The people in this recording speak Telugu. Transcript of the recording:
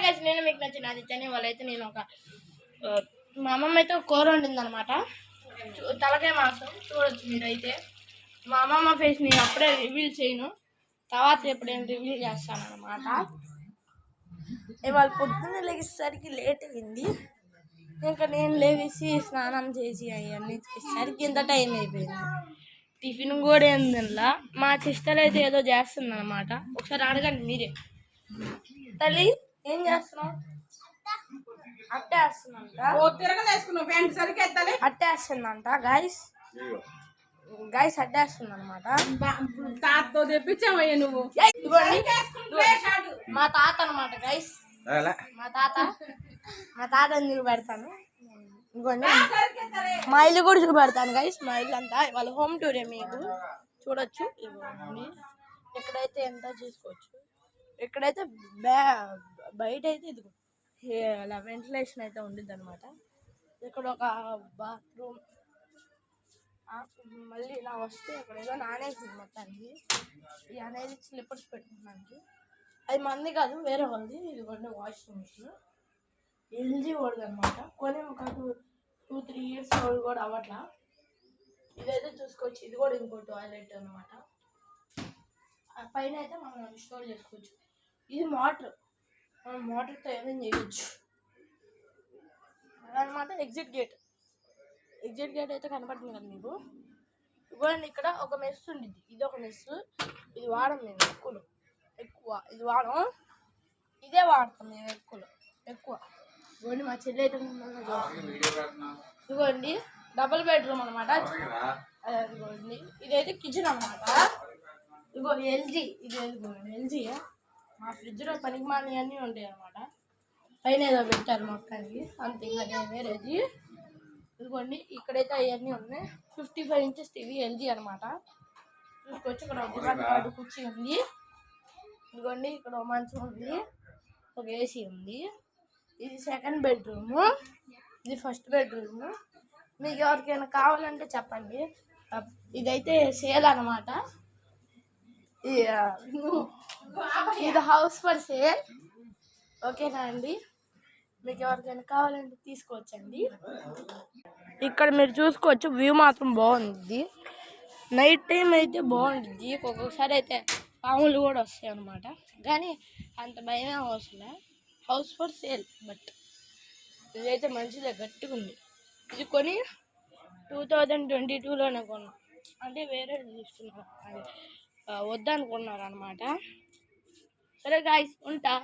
గైస్ నేను మీకు నచ్చిన ఆదిత్యని వాళ్ళైతే నేను ఒక మా అమ్మమ్మ అయితే కూర వండింది అనమాట. తలకాయ మాంసం చూడొచ్చు మీరైతే. మా అమ్మమ్మ ఫేస్ నేను అప్పుడే రివీల్ చేయను, తర్వాత ఎప్పుడైనా రివీల్ చేస్తాను అనమాట. ఇవాళ పొద్దున్న లేచేసరికి లేట్ అయింది. ఇంకా నేను లేవేసి స్నానం చేసి అవన్నీ చేసేసరికి ఇంత టైం అయిపోయింది. టిఫిన్ కూడా ఏందిలా మా సిస్టర్ అయితే ఏదో చేస్తుంది అనమాట. ఒకసారి అడగండి మీరే. తల్లి ఏం చేస్తున్నావు? అట్టేస్తుందంట గైస్ అట్టేస్తుంది అనమాట. తాతతో తెప్పించావయ్యా నువ్వు. మా తాత అనమాట గైస్, మా తాతని చూపెడతాను. ఇదిగోండి మా ఇల్లు కూడా చూపెడతాను గైస్. మా ఇల్లు అంతా వాళ్ళ హోమ్ టూరే మీకు చూడొచ్చు. ఇదిగోండి ఇక్కడైతే ఎంత చూసుకోవచ్చు. ఇక్కడైతే బయట అయితే ఇదిగో అలా వెంటిలేషన్ అయితే ఉండిద్ది అనమాట. ఇక్కడ ఒక బాత్రూమ్. మళ్ళీ ఇలా వస్తే ఇక్కడ ఏదో నానేసింది మొత్తానికి. ఈ అనేది స్లిప్పర్స్ పెట్టుకోవడానికి. అది మంది కాదు, వేరే వాళ్ళది. ఇదిగోండి వాషింగ్ మిషన్ ఎల్జీ వాడిది అనమాట. కొని ఒక 2-3 years ఓల్డ్ కూడా అవ్వట్లా. ఇదైతే చూసుకోవచ్చు. ఇది కూడా ఇంకో టాయిలెట్ అనమాట. పైన అయితే మనం ఇన్స్టాల్ చేసుకోవచ్చు. ఇది మోటార్, మనం మోటార్తో ఏమైనా చేయొచ్చు అదనమాట. ఎగ్జిట్ గేట్ అయితే కనపడుతుంది కదా మీకు. ఇవ్వండి ఇక్కడ ఒక మెస్ ఉండిద్ది. ఇది ఒక మెస్. ఇది వాడం మేము ఎక్కువ ఇది వాడం, ఇదే వాడతాం మేము ఎక్కువ. ఇవ్వండి మా చెల్లి అయితే ఇదిగోండి డబుల్ బెడ్రూమ్ అనమాట. ఇదిగోండి ఇదైతే కిచెన్ అనమాట. ఇదిగో ఎల్జీ, ఇది ఎల్జీ. మా ఫ్రిడ్జ్లో పనికి మాని అన్నీ ఉంటాయి అనమాట. పైన ఏదో పెట్టారు మొత్తానికి అంతే, ఇంకా వేరేది. ఇదిగోండి ఇక్కడైతే అవన్నీ ఉన్నాయి. 55 inches టీవీ ఎల్జీ అనమాట. చూసుకోవచ్చు. ఇక్కడ ఒక కుర్చీ ఉంది. ఇదిగోండి ఇక్కడ ఒక మంచం ఉంది, ఒక ఏసీ ఉంది. ఇది సెకండ్ బెడ్రూమ్, ఇది ఫస్ట్ బెడ్రూమ్. మీకు ఎవరికైనా కావాలంటే చెప్పండి. ఇదైతే సేల్ అనమాట. ఇది హౌస్ ఫర్ సేల్. ఓకేనా అండి? మీకు ఎవరికైనా కావాలంటే తీసుకోవచ్చండి. ఇక్కడ మీరు చూసుకోవచ్చు. వ్యూ మాత్రం బాగుంది. నైట్ టైం అయితే బాగుంటుంది. ఒక్కొక్కసారి అయితే పాములు కూడా వస్తాయి అన్నమాట. కానీ అంత భయమే అవసరం. House for sale. బట్ ఇదైతే మంచిదే, గట్టిగా ఉంది. ఇది కొని 2022లోనే కొన్నాం. అంటే వేరే తీసుకున్నారు, అది వద్దనుకున్నారు అనమాట. సరే గాయ్స్ ఉంటా.